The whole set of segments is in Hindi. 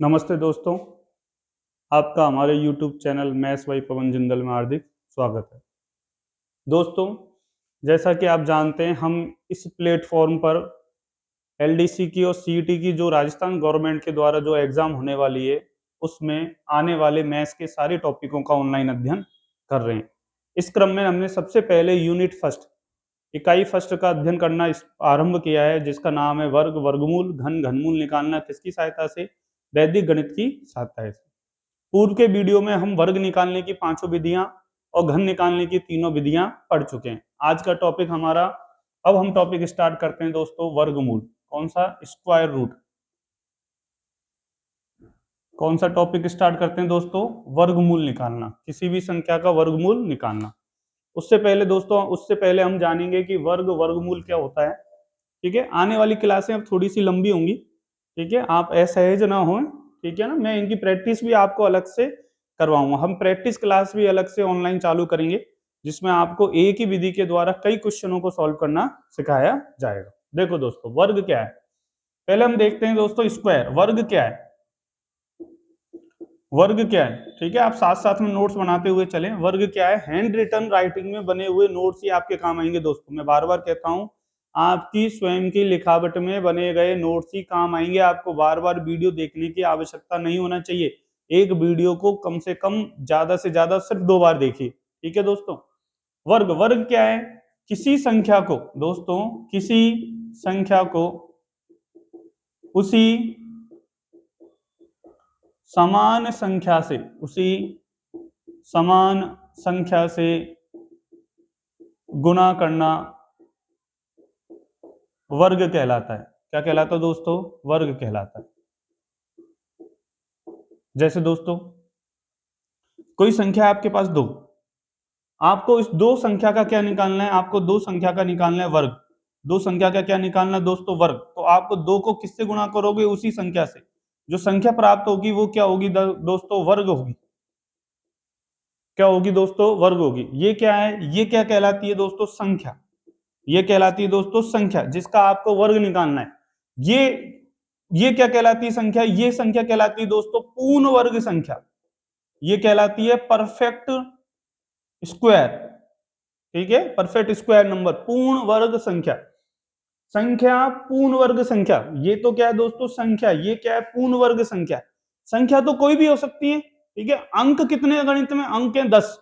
नमस्ते दोस्तों, आपका हमारे YouTube चैनल मैथ्स बाय पवन जिंदल में हार्दिक स्वागत है। दोस्तों, जैसा कि आप जानते हैं, हम इस प्लेटफॉर्म पर एलडीसी की और सीईटी की जो राजस्थान गवर्नमेंट के द्वारा जो एग्जाम होने वाली है, उसमें आने वाले मैथ्स के सारे टॉपिकों का ऑनलाइन अध्ययन कर रहे हैं। इस क्रम में हमने सबसे पहले यूनिट फर्स्ट इकाई फर्स्ट का अध्ययन करना आरंभ किया है, जिसका नाम है वर्ग, वर्गमूल, घन, घनमूल निकालना किसकी सहायता से? वैदिक गणित की सहायता से। पूर्व के वीडियो में हम वर्ग निकालने की पांचों विधियां और घन निकालने की तीनों विधियां पढ़ चुके हैं। आज का टॉपिक हमारा, अब हम टॉपिक स्टार्ट करते हैं दोस्तों, वर्गमूल। कौन सा? Square root. कौन सा टॉपिक स्टार्ट करते हैं दोस्तों? वर्गमूल निकालना, किसी भी संख्या का वर्गमूल निकालना। उससे पहले दोस्तों, उससे पहले हम जानेंगे कि वर्ग, वर्गमूल क्या होता है। ठीक है, आने वाली क्लासें अब थोड़ी सी लंबी होंगी। ठीक है, आप असहज ना हो। ठीक है ना, मैं इनकी प्रैक्टिस भी आपको अलग से करवाऊंगा। हम प्रैक्टिस क्लास भी अलग से ऑनलाइन चालू करेंगे, जिसमें आपको एक ही विधि के द्वारा कई क्वेश्चनों को सॉल्व करना सिखाया जाएगा। देखो दोस्तों, वर्ग क्या है, पहले हम देखते हैं दोस्तों स्क्वायर। वर्ग क्या है? वर्ग क्या है? ठीक है, आप साथ साथ में नोट्स बनाते हुए चलें। वर्ग क्या है? हैंड रिटन राइटिंग में बने हुए नोट्स ही आपके काम आएंगे दोस्तों। मैं बार बार कहता हूं, आपकी स्वयं की लिखावट में बने गए नोट्स ही काम आएंगे। आपको बार बार वीडियो देखने की आवश्यकता नहीं होना चाहिए। एक वीडियो को कम से कम, ज्यादा से ज्यादा सिर्फ 2 बार देखिए। ठीक है दोस्तों। वर्ग, वर्ग क्या है? किसी संख्या को दोस्तों, किसी संख्या को उसी समान संख्या से, उसी समान संख्या से गुणा करना वर्ग कहलाता है। क्या कहलाता है दोस्तों? वर्ग कहलाता है। जैसे दोस्तों, कोई संख्या है आपके पास 2, आपको इस 2 संख्या का क्या निकालना है? आपको 2 संख्या का निकालना है वर्ग। 2 संख्या का क्या निकालना है दोस्तों? वर्ग। तो आपको 2 को किससे गुणा करोगे? उसी संख्या से। जो संख्या प्राप्त होगी वो क्या होगी दोस्तों? वर्ग होगी। क्या होगी दोस्तों? वर्ग होगी। ये क्या है? ये क्या कहलाती है दोस्तों? संख्या। ये कहलाती है दोस्तों संख्या, जिसका आपको वर्ग निकालना है। ये क्या कहलाती है? संख्या। ये संख्या कहलाती है दोस्तों पूर्ण वर्ग संख्या। ये कहलाती है परफेक्ट स्क्वायर। ठीक है, परफेक्ट स्क्वायर नंबर, पूर्ण वर्ग संख्या। संख्या पूर्ण वर्ग संख्या, ये तो क्या है दोस्तों? संख्या। ये क्या है? पूर्ण वर्ग संख्या। संख्या तो कोई भी हो सकती है। ठीक है, अंक कितने गणित में? अंक है 10।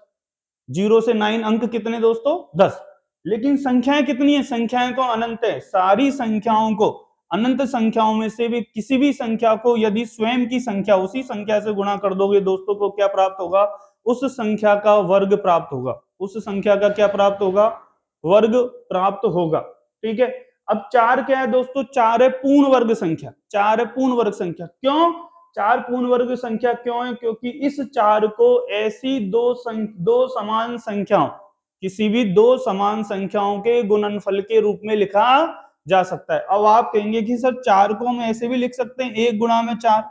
0 से 9 अंक कितने दोस्तों? 10। लेकिन संख्याएं कितनी है? संख्याएं तो अनंत है। सारी संख्याओं को, अनंत संख्याओं में से भी किसी भी संख्या को यदि स्वयं की संख्या, उसी संख्या से गुणा कर दोगे दोस्तों, को क्या प्राप्त होगा? उस संख्या का वर्ग प्राप्त होगा। उस संख्या का क्या प्राप्त होगा? वर्ग प्राप्त होगा। ठीक है, अब 4 क्या है दोस्तों? 4 है पूर्ण वर्ग संख्या। 4 है पूर्ण वर्ग संख्या। क्यों 4 पूर्ण वर्ग संख्या क्यों है? क्योंकि इस 4 को ऐसी दो समान संख्याओं, किसी भी 2 समान संख्याओं के गुणनफल के रूप में लिखा जा सकता है। अब आप कहेंगे कि सर 4 को हम ऐसे भी लिख सकते हैं, 1 गुणा में 4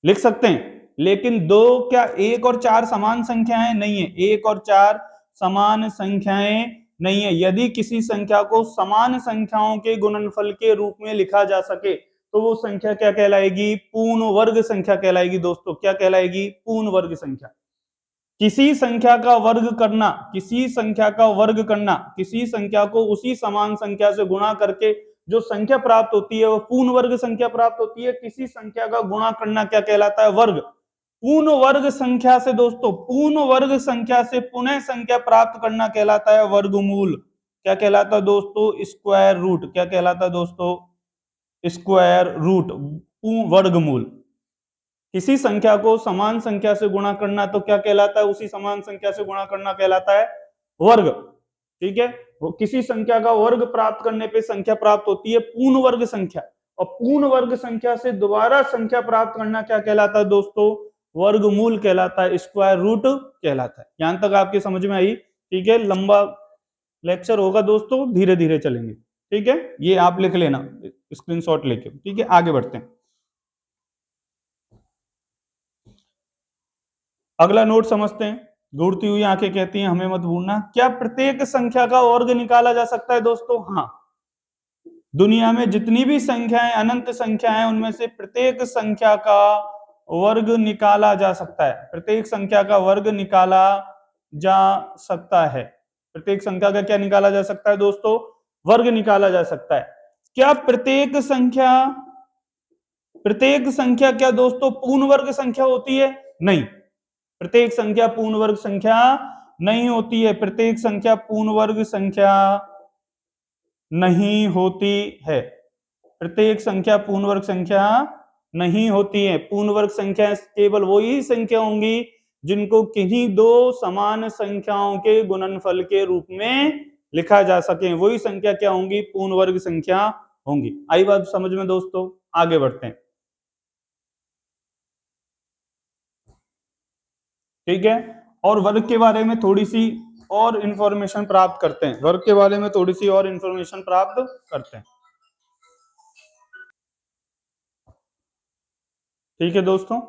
लिख सकते हैं, लेकिन 2 क्या 1 और 4 समान संख्याएं नहीं है? 1 और 4 समान संख्याएं नहीं है। यदि किसी संख्या को समान संख्याओं के गुणनफल के रूप में लिखा जा सके, तो वो संख्या क्या कहलाएगी? पूर्ण वर्ग संख्या कहलाएगी दोस्तों। क्या कहलाएगी? पूर्ण वर्ग संख्या। किसी संख्या का वर्ग करना, किसी संख्या का वर्ग करना, किसी संख्या को उसी समान संख्या से गुणा करके जो संख्या प्राप्त होती है वो पूर्ण वर्ग संख्या प्राप्त होती है। किसी संख्या का गुणा करना क्या कहलाता है? वर्ग। पूर्ण वर्ग संख्या से दोस्तों, पूर्ण वर्ग संख्या से पुनः संख्या प्राप्त करना कहलाता है वर्गमूल। क्या कहलाता है दोस्तों? Square root. क्या कहलाता है दोस्तों? स्क्वायर रूट, वर्गमूल। किसी संख्या को समान संख्या से गुणा करना तो क्या कहलाता है? उसी समान संख्या से गुणा करना कहलाता है वर्ग। ठीक है, वो किसी संख्या का वर्ग प्राप्त करने पे संख्या प्राप्त होती है पूर्ण वर्ग संख्या, और पूर्ण वर्ग संख्या से दोबारा संख्या प्राप्त करना क्या कहलाता है दोस्तों? वर्गमूल कहलाता है, स्क्वायर रूट कहलाता है। यहां तक आपके समझ में आई? ठीक है, लंबा लेक्चर होगा दोस्तों, धीरे धीरे चलेंगे। ठीक है, ये आप लिख लेना स्क्रीनशॉट लेके। ठीक है, आगे बढ़ते हैं। अगला नोट समझते हैं। घूरती हुई आंखें कहती हैं हमें मत भूलना। क्या प्रत्येक संख्या का वर्ग निकाला जा सकता है दोस्तों? हाँ, दुनिया में जितनी भी संख्याएं अनंत संख्याएं उनमें से प्रत्येक संख्या का वर्ग निकाला जा सकता है। प्रत्येक संख्या का वर्ग निकाला जा सकता है। प्रत्येक संख्या का क्या निकाला जा सकता है दोस्तों? वर्ग निकाला जा सकता है। क्या प्रत्येक संख्या क्या दोस्तों पूर्ण वर्ग संख्या होती है? नहीं, प्रत्येक संख्या पूर्ण वर्ग संख्या नहीं होती है। प्रत्येक संख्या पूर्ण वर्ग संख्या नहीं होती है। प्रत्येक संख्या पूर्ण वर्ग संख्या नहीं होती है। पूर्ण वर्ग संख्या केवल वही संख्या होंगी जिनको किन्हीं दो समान संख्याओं के गुणनफल के रूप में लिखा जा सके, वही संख्या क्या होंगी? पूर्ण वर्ग संख्या होंगी। आई बात समझ में दोस्तों? आगे बढ़ते हैं। ठीक है, और वर्ग के बारे में थोड़ी सी और इंफॉर्मेशन प्राप्त करते हैं। वर्ग के बारे में थोड़ी सी और इंफॉर्मेशन प्राप्त करते हैं। ठीक है दोस्तों,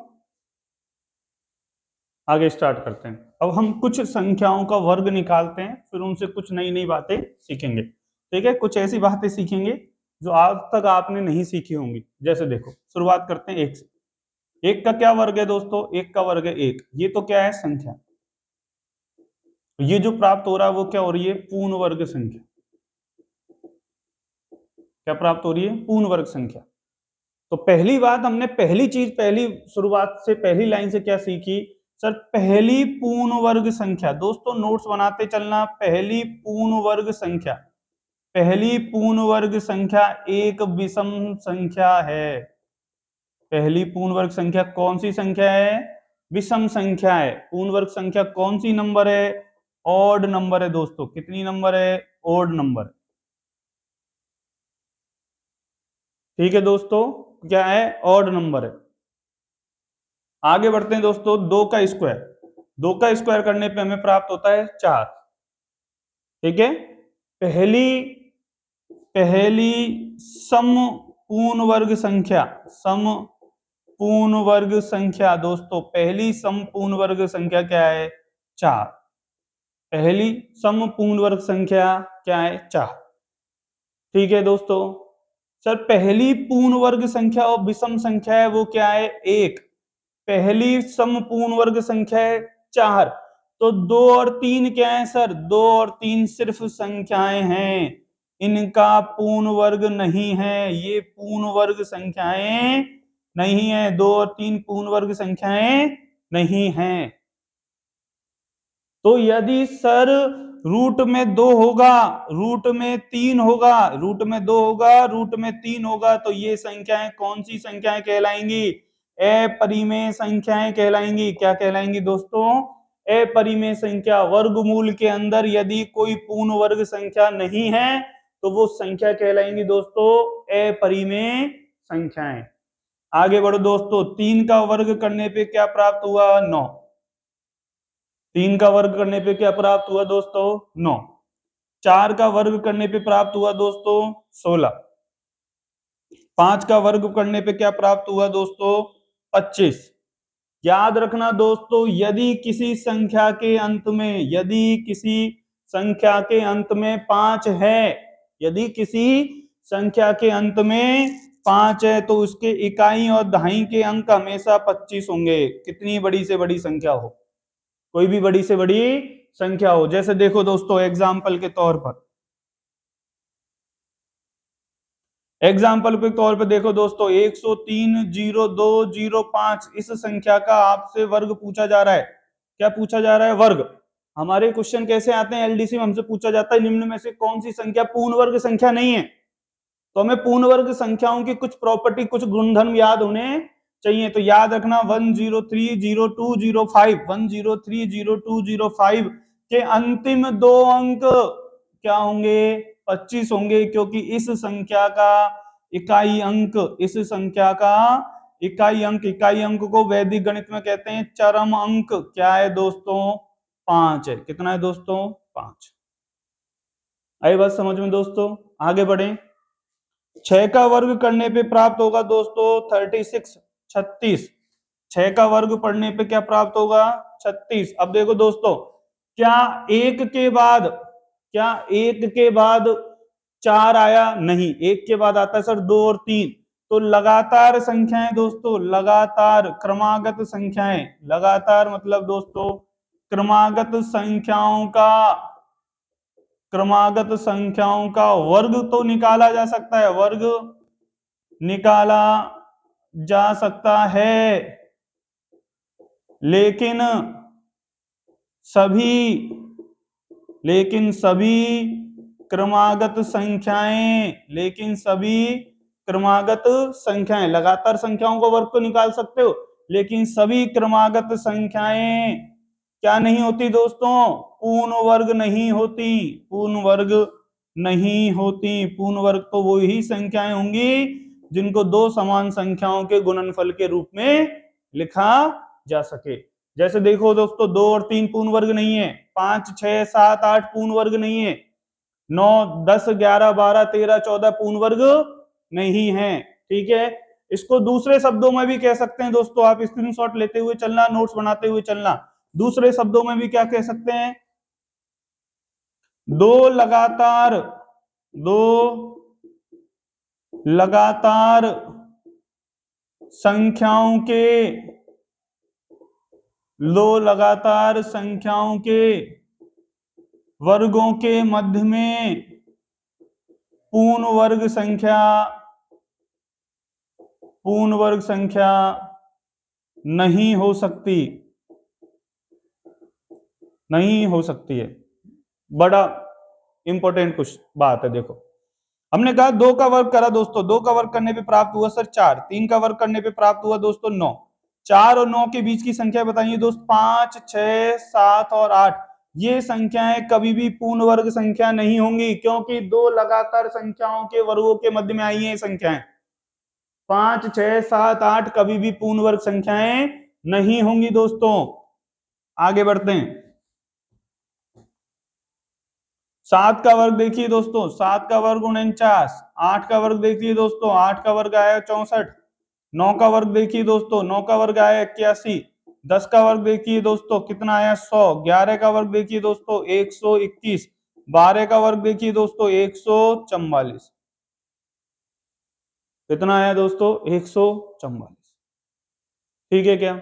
आगे स्टार्ट करते हैं। अब हम कुछ संख्याओं का वर्ग निकालते हैं, फिर उनसे कुछ नई नई बातें सीखेंगे। ठीक है, कुछ ऐसी बातें सीखेंगे जो आज तक आपने नहीं सीखी होंगी। जैसे देखो, शुरुआत करते हैं एक से। एक का क्या वर्ग है दोस्तों? एक का वर्ग है एक। ये तो क्या है? संख्या। ये जो प्राप्त हो रहा है वो क्या हो रही है? पूर्ण वर्ग संख्या। क्या प्राप्त हो रही है? पूर्ण वर्ग संख्या। तो पहली बात हमने पहली शुरुआत से पहली लाइन से क्या सीखी सर? पहली पूर्ण वर्ग संख्या। दोस्तों नोट्स बनाते चलना। पहली पूर्ण वर्ग संख्या, पहली पूर्ण वर्ग संख्या एक विषम संख्या है। पहली पूर्ण वर्ग संख्या कौन सी संख्या है? विषम संख्या है। पूर्ण वर्ग संख्या कौन सी नंबर है? ऑड नंबर है दोस्तों। कितनी नंबर है? Odd number. ठीक है दोस्तों, क्या है? ऑड नंबर है। आगे बढ़ते हैं दोस्तों। दो का स्क्वायर, दो का स्क्वायर करने पे हमें प्राप्त होता है 4। ठीक है, पहली पहली सम पूर्ण वर्ग संख्या, सम पूर्ण वर्ग संख्या दोस्तों, पहली सम पूर्ण वर्ग संख्या क्या है? 4। पहली सम पूर्ण वर्ग संख्या क्या है? 4। ठीक है दोस्तों, सर पहली पूर्ण वर्ग संख्या और विषम संख्या है वो क्या है? 1। पहली समपूर्ण वर्ग संख्या है 4। तो 2 और 3 क्या है सर? 2 और 3 सिर्फ संख्याएं हैं, इनका पूर्ण वर्ग नहीं है। ये पूर्ण वर्ग संख्याएं नहीं है। 2 और 3 पूर्ण वर्ग संख्याएं नहीं है। तो यदि सर रूट में 2 होगा, रूट में 3 होगा, रूट में 2 होगा, रूट में 3 होगा, तो ये संख्याएं कौन सी संख्याएं कहलाएंगी? अपरिमेय संख्याएं कहलाएंगी। क्या कहलाएंगी दोस्तों? अपरिमेय संख्या। वर्गमूल के अंदर यदि कोई पूर्ण वर्ग संख्या नहीं है तो वो संख्या कहलाएंगी दोस्तों अपरिमेय संख्याएं। आगे बढ़ो दोस्तों। 3 का वर्ग करने पे क्या प्राप्त हुआ? 9। 3 का वर्ग करने पे क्या प्राप्त हुआ दोस्तों? 9। 4 का वर्ग करने पे प्राप्त हुआ दोस्तों 16। 5 का वर्ग करने पे क्या प्राप्त हुआ दोस्तों? 25। याद रखना दोस्तों, यदि किसी संख्या के अंत में, यदि किसी संख्या के अंत में 5 है, यदि किसी संख्या के अंत में 5 है तो उसके इकाई और दहाई के अंक हमेशा 25 होंगे। कितनी बड़ी से बड़ी संख्या हो, कोई भी बड़ी से बड़ी संख्या हो। जैसे देखो दोस्तों, एग्जाम्पल के तौर पर, एग्जाम्पल के तौर पर देखो दोस्तों, 103.0205 इस संख्या का आपसे वर्ग पूछा जा रहा है। क्या पूछा जा रहा है? वर्ग। हमारे क्वेश्चन कैसे आते हैं? एलडीसी में हमसे पूछा जाता है निम्न में से कौन सी संख्या पूर्ण वर्ग संख्या नहीं है। तो हमें पूर्ण वर्ग संख्याओं की कुछ प्रॉपर्टी, कुछ गुणधर्म याद होने चाहिए। तो याद रखना 1030205, 1030205 के अंतिम 2 अंक क्या होंगे? 25 होंगे, क्योंकि इस संख्या का इकाई अंक, इस संख्या का इकाई अंक को वैदिक गणित में कहते हैं चरम अंक। क्या है दोस्तों? 5 है। कितना है दोस्तों? 5। आई बात समझ में दोस्तों? आगे बढ़े। 6 का वर्ग करने पे प्राप्त होगा दोस्तों 36, 36। 6 का वर्ग पढ़ने पे क्या प्राप्त होगा? 36। अब देखो दोस्तों, क्या एक के बाद 4 आया नहीं, एक के बाद आता है सर 2 और 3, तो लगातार संख्याएं दोस्तों, लगातार क्रमागत संख्याएं, लगातार मतलब दोस्तों क्रमागत संख्याओं का वर्ग तो निकाला जा सकता है, वर्ग निकाला जा सकता है, लेकिन सभी क्रमागत संख्याएं, लगातार संख्याओं का वर्ग तो निकाल सकते हो, लेकिन सभी क्रमागत संख्याएं क्या नहीं होती दोस्तों, पूर्ण वर्ग नहीं होती, पूर्ण वर्ग तो वो ही संख्याएं होंगी जिनको दो समान संख्याओं के गुणनफल के रूप में लिखा जा सके। जैसे देखो दोस्तों 2 और 3 पूर्ण वर्ग नहीं है, 5 6 7 8 पूर्ण वर्ग नहीं है, 9 10 11 12 13 14 पूर्ण वर्ग नहीं है, ठीक है। इसको दूसरे शब्दों में भी कह सकते हैं दोस्तों, आप स्क्रीनशॉट लेते हुए चलना, नोट्स बनाते हुए चलना। दूसरे शब्दों में भी क्या कह सकते हैं, दो लगातार संख्याओं के वर्गों के मध्य में पूर्ण वर्ग संख्या नहीं हो सकती है। बड़ा इंपॉर्टेंट कुछ बात है, देखो हमने कहा 2 का वर्ग करा दोस्तों, 2 का वर्ग करने पे प्राप्त हुआ सर 4, 3 का वर्ग करने पे प्राप्त हुआ दोस्तों 9, 4 और 9 के बीच की संख्या बताइए दोस्त, 5 6 7 और 8, ये संख्याएं कभी भी पूर्ण वर्ग संख्या नहीं होंगी, क्योंकि दो लगातार संख्याओं के वर्गों के मध्य में आई है संख्याएं। 5 6 7 8 कभी भी पूर्ण वर्ग संख्याएं नहीं होंगी दोस्तों। आगे बढ़ते हैं, 7 का वर्ग देखिए दोस्तों, 7 का वर्ग 49, 8 का वर्ग देखिए दोस्तों, 8 का वर्ग आया 64, 9 का वर्ग देखिए दोस्तों, 9 का वर्ग आया 81, 10 का वर्ग देखिए दोस्तों कितना आया 100, 11 का वर्ग देखिए दोस्तों 121, 12 का वर्ग देखिए दोस्तों 144, कितना आया दोस्तों 144, ठीक है क्या।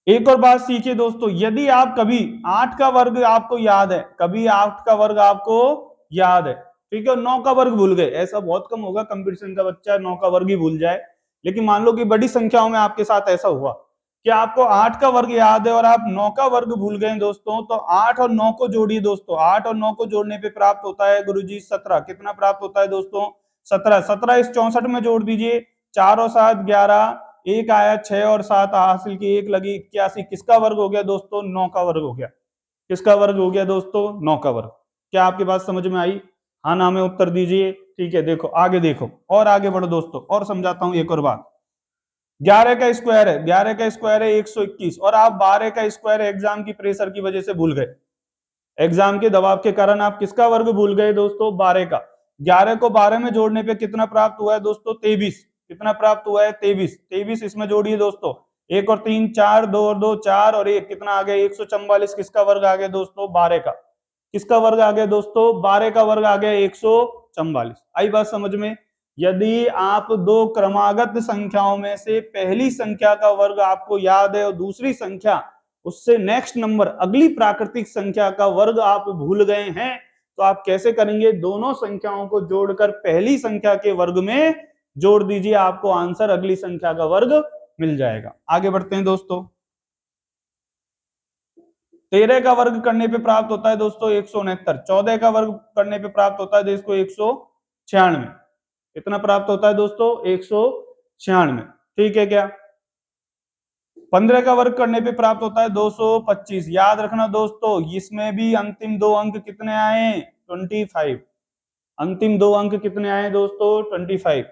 एक और बात सीखिए दोस्तों, यदि आप कभी 8 का वर्ग आपको याद है, कभी 8 का वर्ग आपको याद है, ठीक है, 9 का वर्ग भूल गए, ऐसा बहुत कम होगा कंपटीशन का बच्चा 9 का वर्ग ही भूल जाए, लेकिन मान लो कि बड़ी संख्याओं में आपके साथ ऐसा हुआ कि आपको 8 का वर्ग याद है और आप 9 का वर्ग भूल गए दोस्तों, तो 8 और 9 को जोड़िए दोस्तों, 8 और 9 को जोड़ने पे प्राप्त होता है गुरुजी 17, कितना प्राप्त होता है दोस्तों 17, 17 इस 64 में जोड़ दीजिए, 4 और 7 11, एक आया 6 और 7 हासिल की, एक लगी 81, किसका वर्ग हो गया दोस्तों 9 का वर्ग हो गया, किसका वर्ग हो गया दोस्तों 9 का वर्ग। क्या आपकी बात समझ में आई, हाँ ना में उत्तर दीजिए, ठीक है। देखो आगे, देखो और आगे बढ़ो दोस्तों, और समझाता हूं एक और बात। 11 का स्क्वायर है, 11 का स्क्वायर है 121, और आप 12 का स्क्वायर एग्जाम की प्रेशर की वजह से भूल गए, एग्जाम के दबाव के कारण आप किसका वर्ग भूल गए दोस्तों 12 का। 11 को 12 में जोड़ने पे कितना प्राप्त हुआ है दोस्तों 23, कितना प्राप्त हुआ है 23, 23 इसमें जोड़िए दोस्तों, 1 और 3 4, 2 और 2 4 और 1 कितना आ गया 144, किसका वर्ग आ गया दोस्तों 12 का, किसका वर्ग आ गया दोस्तों 12 का वर्ग आ गया 144। आई बात समझ में। यदि आप दो क्रमागत संख्याओं में से पहली संख्या का वर्ग आपको याद है और दूसरी संख्या उससे नेक्स्ट नंबर अगली प्राकृतिक संख्या का वर्ग आप भूल गए हैं, तो आप कैसे करेंगे, दोनों संख्याओं को जोड़कर पहली संख्या के वर्ग में जोड़ दीजिए, आपको आंसर अगली संख्या का वर्ग मिल जाएगा। आगे बढ़ते हैं दोस्तों, 13 का वर्ग करने पे प्राप्त होता है दोस्तों 169, 14 का वर्ग करने पे प्राप्त होता है दोस्तों 196, कितना प्राप्त होता है दोस्तों 196, ठीक है क्या। 15 का वर्ग करने पे प्राप्त होता है 225, याद रखना दोस्तों इसमें भी अंतिम दो अंक कितने आए 25, अंतिम दो अंक कितने आए दोस्तों 25।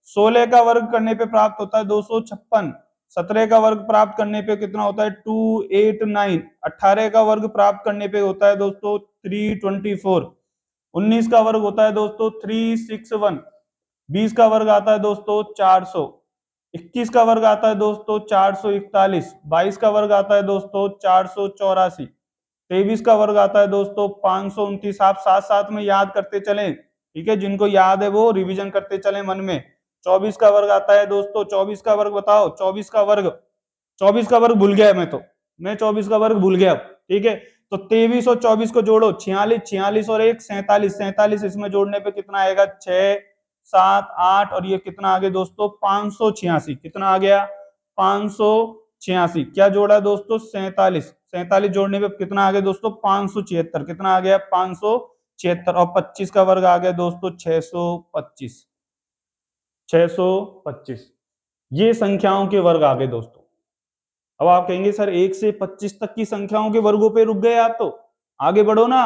16 का वर्ग करने पे प्राप्त होता है 256, 17 का वर्ग प्राप्त करने पे कितना होता है 289, 18 का वर्ग प्राप्त करने पे होता है दोस्तों 324, 19 का वर्ग होता है दोस्तों 361, 20 का वर्ग आता है दोस्तों 400, 21 का वर्ग आता है दोस्तों 441, 22 का वर्ग आता है दोस्तों 484, 23 का वर्ग आता है दोस्तों 529। आप साथ साथ में याद करते चलें, ठीक है, जिनको याद है वो रिवीजन करते चलें मन में। 24 का वर्ग आता है दोस्तों, 24 का वर्ग बताओ, 24 का वर्ग, 24 का वर्ग भूल गया मैं 24 का वर्ग भूल गया, ठीक है। तो 23 और 24 को जोड़ो 46, 46 और 1 47, 47 इसमें जोड़ने पे कितना आएगा 6 7 8 और ये कितना आ गया दोस्तों 586, कितना आ गया 586। क्या जोड़ा दोस्तों 47, 47 जोड़ने पे कितना आ गया दोस्तों 576, कितना आ गया 576 और 25 का वर्ग आ गया दोस्तों 625, 625। ये संख्याओं के वर्ग आ गए दोस्तों। अब आप कहेंगे सर 1 से 25 तक की संख्याओं के वर्गों पे रुक गए आप, तो आगे बढ़ो ना।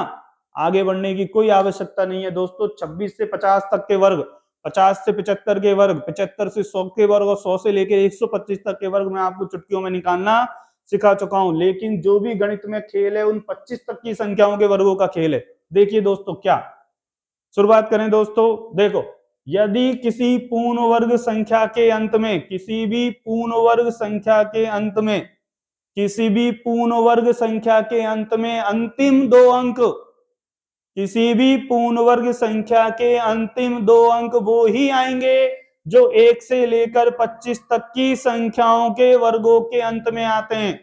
आगे बढ़ने की कोई आवश्यकता नहीं है दोस्तों। 26 से 50 तक के वर्ग, 50 से 75 के वर्ग, 75 से 100 के वर्ग और 100 से लेकर 125 तक के वर्ग मैं आपको चुटकियों में निकालना सिखा चुका हूं। लेकिन जो भी गणित में खेल है उन 25 तक की संख्याओं के वर्गों का खेल है। देखिए दोस्तों, क्या शुरुआत करें दोस्तों। देखो, यदि किसी पूर्ण वर्ग संख्या के अंत में, किसी भी पूर्ण वर्ग संख्या के अंत में, किसी भी पूर्ण वर्ग संख्या के अंत में अंतिम दो अंक, किसी भी पूर्ण वर्ग संख्या के अंतिम दो अंक वो ही आएंगे जो 1 से लेकर 25 तक की संख्याओं के वर्गों के अंत में आते हैं।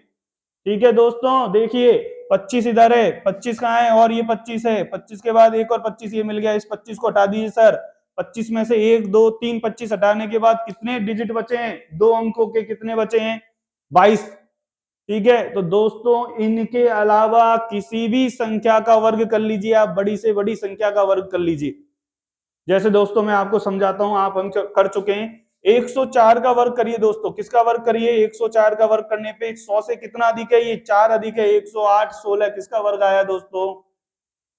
ठीक है दोस्तों, देखिए 25 इधर है, 25 कहाँ है और ये 25 है, 25 के बाद एक और 25 ये मिल गया, इस 25 को हटा दीजिए सर। 25 में से 1 2 3 25 हटाने के बाद कितने डिजिट बचे हैं, दो अंकों के कितने बचे हैं 22। ठीक है, तो दोस्तों इनके अलावा किसी भी संख्या का वर्ग कर लीजिए, आप बड़ी से बड़ी संख्या का वर्ग कर लीजिए। जैसे दोस्तों मैं आपको समझाता हूं, आप हम कर चुके हैं। 104 का वर्ग करिए दोस्तों, किसका वर्ग करिए 104 का वर्ग करने पे 100 से कितना अधिक है, ये 4 अधिक है, 108 16 किसका वर्ग आया दोस्तों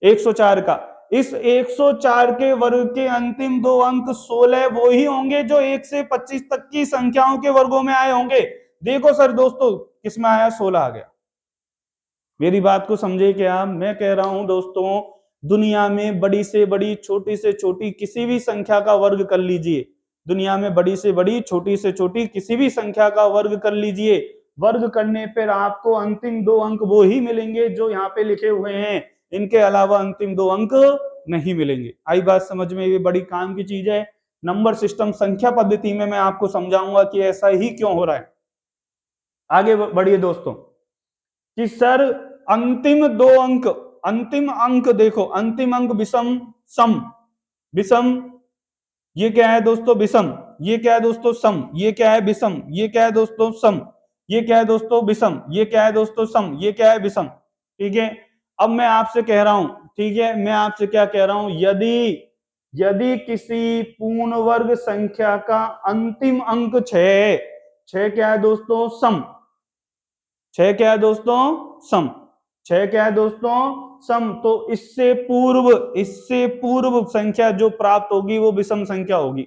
104 का। इस 104 के वर्ग के अंतिम दो अंक 16 वो ही होंगे जो 1 से 25 तक की संख्याओं के वर्गों में आए होंगे। देखो सर दोस्तों किसमें आया 16 आ गया। मेरी बात को समझे क्या, मैं कह रहा हूं दोस्तों दुनिया में बड़ी से बड़ी छोटी से छोटी किसी भी संख्या का वर्ग कर लीजिए, दुनिया में बड़ी से बड़ी छोटी से छोटी किसी भी संख्या का वर्ग कर लीजिए, वर्ग करने पर आपको अंतिम दो अंक वो ही मिलेंगे जो यहाँ पे लिखे हुए हैं, इनके अलावा अंतिम दो अंक नहीं मिलेंगे। आई बात समझ में, ये बड़ी काम की चीज है। नंबर सिस्टम संख्या पद्धति में मैं आपको समझाऊंगा कि ऐसा ही क्यों हो रहा है। आगे बढ़िए दोस्तों कि सर अंतिम दो अंक, अंतिम अंक देखो, अंतिम अंक विषम सम, विषम, ये क्या है दोस्तों विषम, ये क्या है दोस्तों सम, ये क्या है विषम, ये क्या है दोस्तों सम, ये क्या है दोस्तों विषम, ये क्या है दोस्तों सम, ये क्या है विषम। ठीक है, अब मैं आपसे कह रहा हूं, ठीक है, मैं आपसे क्या कह रहा हूं, यदि यदि किसी पूर्ण वर्ग संख्या का अंतिम अंक 6, 6 क्या है दोस्तों सम, 6 क्या है दोस्तों सम, 6 क्या है दोस्तों सम, तो इससे पूर्व संख्या जो प्राप्त होगी वो विषम संख्या होगी।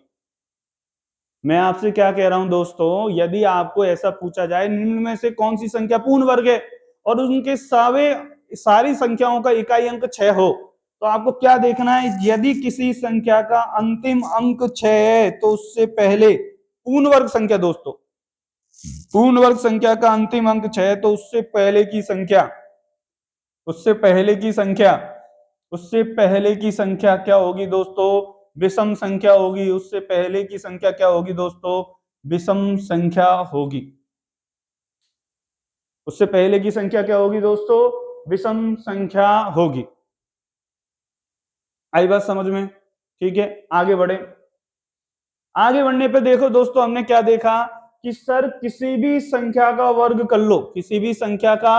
मैं आपसे क्या कह रहा हूं दोस्तों, यदि आपको ऐसा पूछा जाए निम्न में से कौन सी संख्या पूर्ण वर्ग है और उनके सारी संख्याओं का इकाई अंक 6 हो, तो आपको क्या देखना है, यदि किसी संख्या का अंतिम अंक 6 है तो उससे पहले पूर्ण वर्ग संख्या दोस्तों, पूर्ण वर्ग संख्या का अंतिम अंक 6 है तो उससे पहले की संख्या, उससे पहले की संख्या, उससे पहले की संख्या क्या होगी दोस्तों विषम संख्या होगी। उससे पहले की संख्या क्या होगी दोस्तों विषम संख्या होगी। उससे पहले की संख्या क्या होगी दोस्तों विषम संख्या होगी। आई बात समझ में, ठीक है, आगे बढ़े। आगे बढ़ने पे देखो दोस्तों हमने क्या देखा कि सर किसी भी संख्या का वर्ग कर लो, किसी भी संख्या का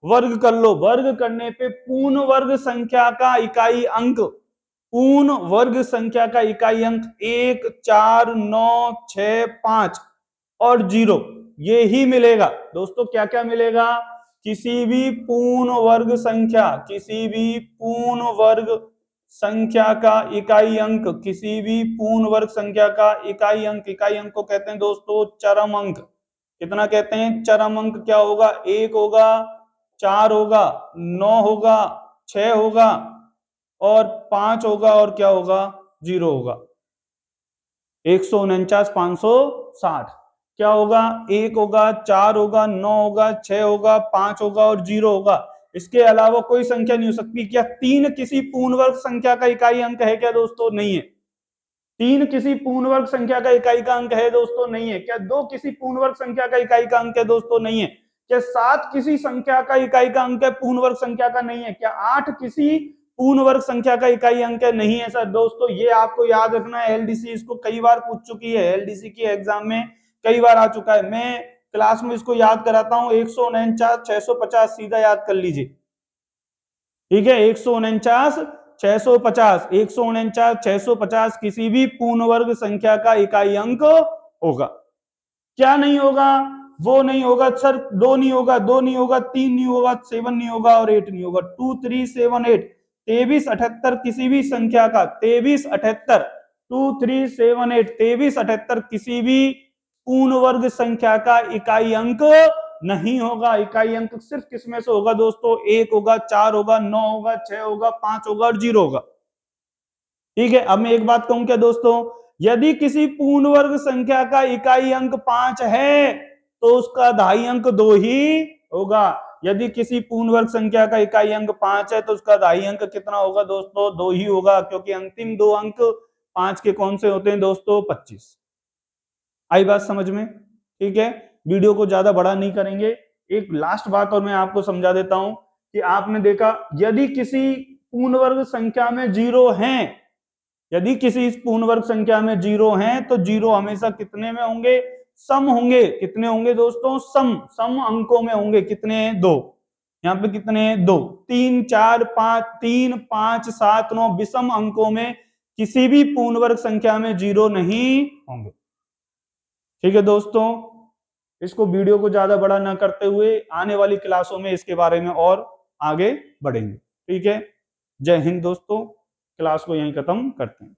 वर्ग कर लो, वर्ग करने पे पूर्ण वर्ग संख्या का इकाई अंक, पूर्ण वर्ग संख्या का इकाई अंक 1 4 9 6 5 और 0 ये ही मिलेगा दोस्तों। क्या क्या मिलेगा, किसी भी पूर्ण वर्ग संख्या, किसी भी पूर्ण वर्ग संख्या का इकाई अंक, किसी भी पूर्ण वर्ग संख्या का इकाई अंक, इकाई अंक को कहते हैं दोस्तों चरम अंक। कितना कहते हैं चरम अंक, क्या होगा 1 होगा 4 होगा 9 होगा 6 होगा और 5 होगा और क्या होगा 0 होगा। 149 560 क्या होगा 1 होगा 4 होगा 9 होगा 6 होगा 5 होगा और 0 होगा। इसके अलावा कोई संख्या नहीं हो सकती। क्या 3 किसी पूर्ण वर्ग संख्या का इकाई अंक है क्या दोस्तों? नहीं है। 3 किसी पूर्ण वर्ग संख्या का इकाई का अंक है दोस्तों? नहीं है। क्या 2 किसी पूर्ण वर्ग संख्या का इकाई का अंक है दोस्तों? नहीं है। क्या 7 किसी संख्या का इकाई का अंक है पूर्ण वर्ग संख्या का? नहीं है। क्या 8 किसी पूर्ण वर्ग संख्या का इकाई अंक है? नहीं है सर। दोस्तों ये आपको याद रखना है, एलडीसी इसको कई बार पूछ चुकी है, एलडीसी की एग्जाम में कई बार आ चुका है। मैं क्लास में इसको याद कराता हूं। 149 650 सीधा याद कर लीजिए, ठीक है। 149 650, 149 650 किसी भी पूर्ण वर्ग संख्या का इकाई अंक होगा। क्या नहीं होगा? वो नहीं होगा सर। 2 नहीं होगा, 2 नहीं होगा, 3 नहीं होगा, 7 नहीं होगा और 8 नहीं होगा। 2 3 7 8 23 78 किसी भी संख्या का 23 78 2 3 7 8 23 78 किसी भी पूर्ण वर्ग संख्या का इकाई अंक नहीं होगा। इकाई अंक सिर्फ किसमें से होगा दोस्तों? 1 होगा, 4 होगा, 9 होगा, 6 होगा, 5 होगा और 0 होगा, ठीक है। अब मैं एक बात कहूं क्या दोस्तों, यदि किसी पूर्ण वर्ग संख्या का इकाई अंक 5 है तो उसका दाई अंक 2 ही होगा। यदि किसी पूर्ण वर्ग संख्या का इकाई अंक 5 है तो उसका दाई अंक कितना होगा दोस्तों? 2 ही होगा, क्योंकि अंतिम 2 अंक 5 के कौन से होते हैं दोस्तों? 25। आई बात समझ में? ठीक है। वीडियो को ज्यादा बड़ा नहीं करेंगे। एक लास्ट बात और मैं आपको समझा देता हूं कि आपने देखा, यदि किसी पूर्ण वर्ग संख्या में 0 है, यदि किसी इस पूर्ण वर्ग संख्या में 0 है तो 0 हमेशा कितने में होंगे? सम होंगे। कितने होंगे दोस्तों? सम। सम अंकों में होंगे। कितने? 2। यहाँ पे कितने? 2 3 4 5 3 5 7 9 विषम अंकों में किसी भी पूर्ण वर्ग संख्या में 0 नहीं होंगे, ठीक है दोस्तों। इसको वीडियो को ज्यादा बड़ा ना करते हुए आने वाली क्लासों में इसके बारे में और आगे बढ़ेंगे, ठीक है। जय हिंद दोस्तों। क्लास को यहीं खत्म करते हैं।